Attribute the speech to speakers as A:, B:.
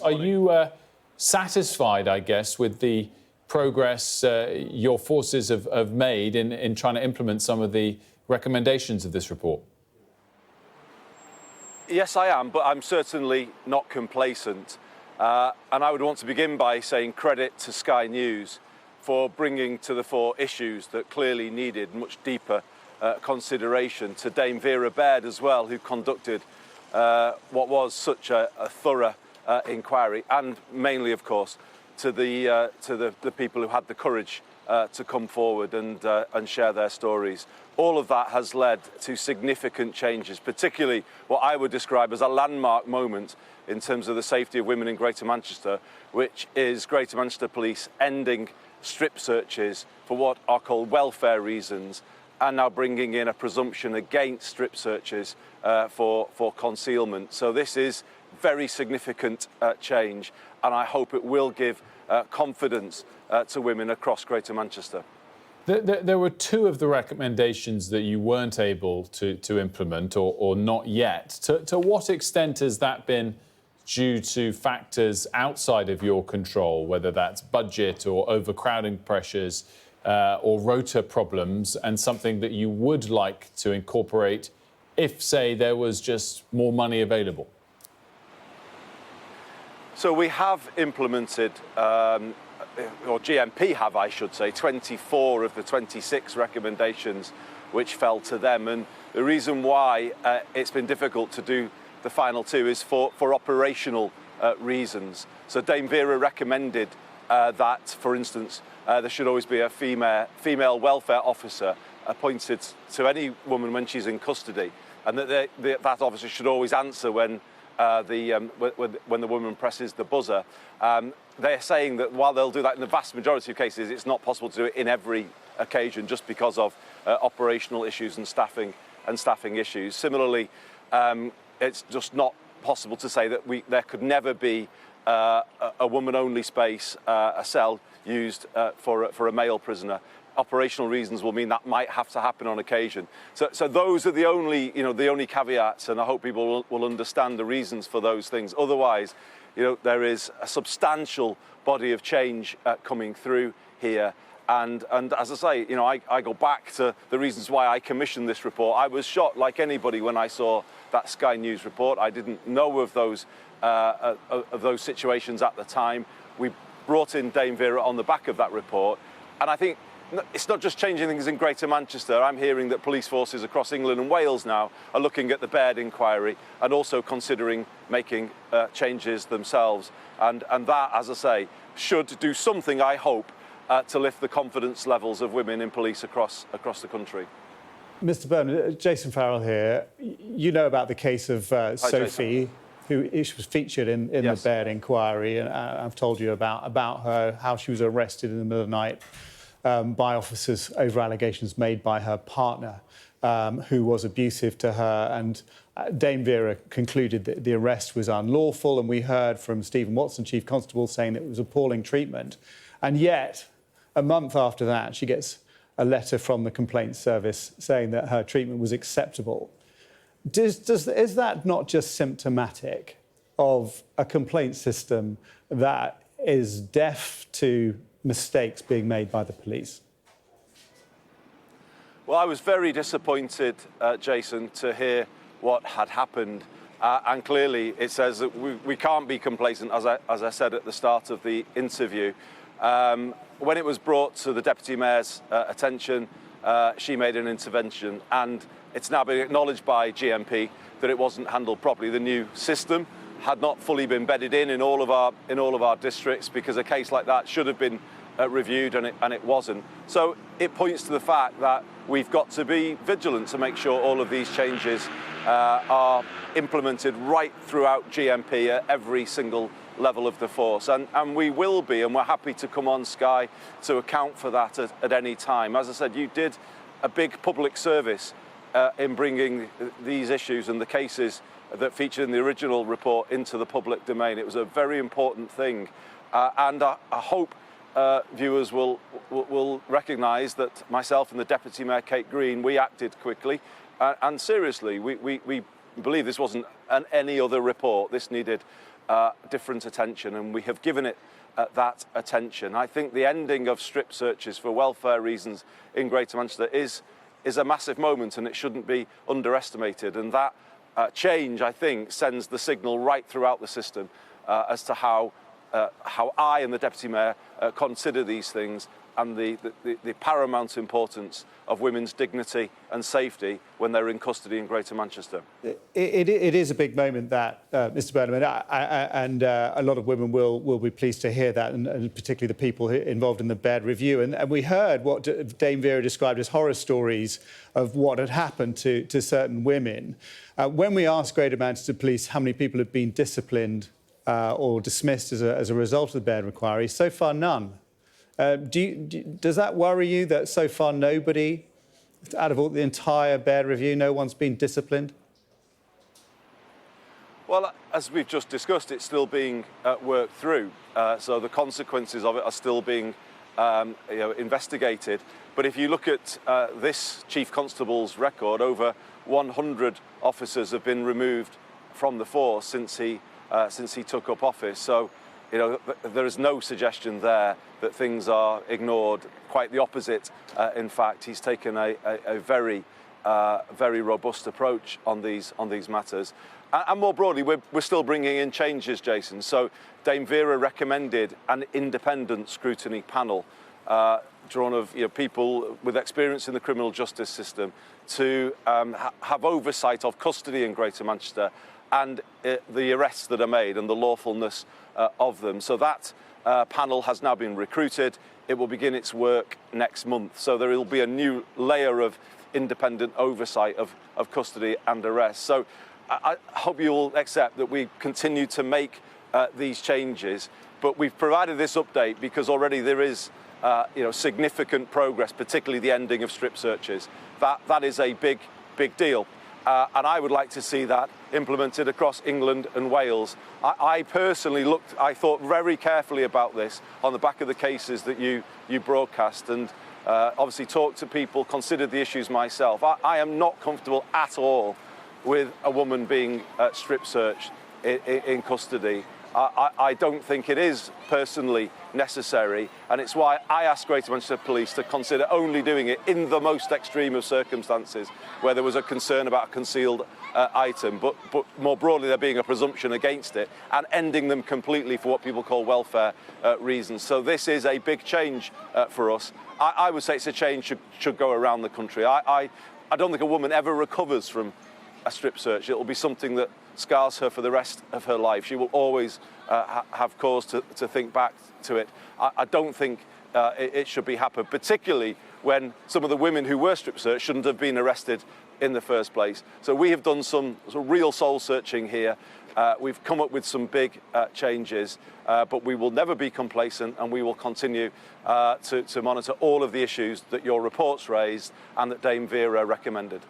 A: Are you satisfied, I guess, with the progress your forces have made in trying to implement some of the recommendations of this report?
B: Yes, I am, but I'm certainly not complacent. And I would want to begin by saying credit to Sky News for bringing to the fore issues that clearly needed much deeper consideration, to Dame Vera Baird as well, who conducted what was such a thorough inquiry, and mainly, of course, to the people who had the courage to come forward and share their stories. All of that has led to significant changes, particularly what I would describe as a landmark moment in terms of the safety of women in Greater Manchester, which is Greater Manchester Police ending strip searches for what are called welfare reasons, and now bringing in a presumption against strip searches for concealment. So this is very significant change, and I hope it will give confidence to women across Greater Manchester.
A: There were two of the recommendations that you weren't able to implement or not yet. To what extent has that been due to factors outside of your control, whether that's budget or overcrowding pressures or rota problems, and something that you would like to incorporate if, say, there was just more money available?
B: So we have implemented, or GMP have, I should say, 24 of the 26 recommendations which fell to them. And the reason why it's been difficult to do the final two is for operational reasons. So Dame Vera recommended that, for instance, there should always be a female welfare officer appointed to any woman when she's in custody, and that that officer should always answer when the woman presses the buzzer. They're saying that while they'll do that in the vast majority of cases, it's not possible to do it in every occasion just because of operational issues and staffing issues. Similarly, it's just not possible to say that there could never be a woman-only space, a cell used for a male prisoner. Operational reasons will mean that might have to happen on occasion. So those are the only caveats, and I hope people will understand the reasons for those things. Otherwise, there is a substantial body of change coming through here. And as I say, I go back to the reasons why I commissioned this report. I was shocked, like anybody, when I saw that Sky News report. I didn't know of those situations at the time. We brought in Dame Vera on the back of that report, and I think it's not just changing things in Greater Manchester. I'm hearing that police forces across England and Wales now are looking at the Baird Inquiry and also considering making changes themselves. And that, as I say, should do something, I hope, to lift the confidence levels of women in police across the country.
C: Mr. Burnham, Jason Farrell here. You know about the case of Sophie, who was featured in
B: Yes.
C: the Baird Inquiry, and I've told you about her, how she was arrested in the middle of the night by officers over allegations made by her partner, who was abusive to her. And Dame Vera concluded that the arrest was unlawful, and we heard from Stephen Watson, Chief Constable, saying that it was appalling treatment. And yet, a month after that, she gets a letter from the Complaints Service saying that her treatment was acceptable. Is that not just symptomatic of a complaint system that is deaf to mistakes being made by the police?
B: Well, I was very disappointed, Jason, to hear what had happened. And clearly it says that we can't be complacent, as I said at the start of the interview. When it was brought to the Deputy Mayor's attention, she made an intervention, and it's now been acknowledged by GMP that it wasn't handled properly. The new system had not fully been bedded in all of our districts, because a case like that should have been reviewed, and it wasn't. So it points to the fact that we've got to be vigilant to make sure all of these changes are implemented right throughout GMP at every single level of the force, and we will be, and we're happy to come on Sky to account for that at any time. As I said, you did a big public service in bringing these issues and the cases that featured in the original report into the public domain. It was a very important thing, and I hope viewers will recognise that myself and the Deputy Mayor, Kate Green, we acted quickly and seriously. We believe this wasn't any other report. This needed different attention, and we have given it that attention. I think the ending of strip searches for welfare reasons in Greater Manchester is a massive moment, and it shouldn't be underestimated. And that change, I think, sends the signal right throughout the system as to how I and the Deputy Mayor consider these things, and the paramount importance of women's dignity and safety when they're in custody in Greater Manchester.
C: It is a big moment, that, Mr. Burnham, and a lot of women will be pleased to hear that, and particularly the people involved in the Baird review. And we heard what Dame Vera described as horror stories of what had happened to certain women. When we asked Greater Manchester Police how many people have been disciplined or dismissed as a result of the Baird Inquiry, so far none. Does that worry you that so far nobody, out of the entire Baird review, no one's been disciplined?
B: Well, as we've just discussed, it's still being worked through, so the consequences of it are still being investigated. But if you look at this Chief Constable's record, over 100 officers have been removed from the force since he took up office. So, there is no suggestion there that things are ignored. Quite the opposite. In fact, he's taken a very robust approach on these matters. And more broadly, we're still bringing in changes, Jason. So Dame Vera recommended an independent scrutiny panel drawn of people with experience in the criminal justice system to have oversight of custody in Greater Manchester and the arrests that are made and the lawfulness of them. So that panel has now been recruited. It will begin its work next month. So there will be a new layer of independent oversight of custody and arrest. So I hope you'll accept that we continue to make these changes, but we've provided this update because already there is significant progress, particularly the ending of strip searches. That is a big deal. And I would like to see that implemented across England and Wales. I personally thought very carefully about this on the back of the cases that you broadcast, and obviously talked to people, considered the issues myself. I am not comfortable at all with a woman being strip searched in custody. I don't think it is personally necessary, and it's why I asked Greater Manchester Police to consider only doing it in the most extreme of circumstances, where there was a concern about a concealed item, but more broadly there being a presumption against it, and ending them completely for what people call welfare reasons. So this is a big change for us. I would say it's a change should go around the country. I don't think a woman ever recovers from a strip search. It will be something that scars her for the rest of her life. She will always have cause to think back to it. I don't think it should be happened, particularly when some of the women who were strip searched shouldn't have been arrested in the first place. So we have done some real soul searching here. We've come up with some big changes, but we will never be complacent, and we will continue to monitor all of the issues that your reports raised and that Dame Vera recommended.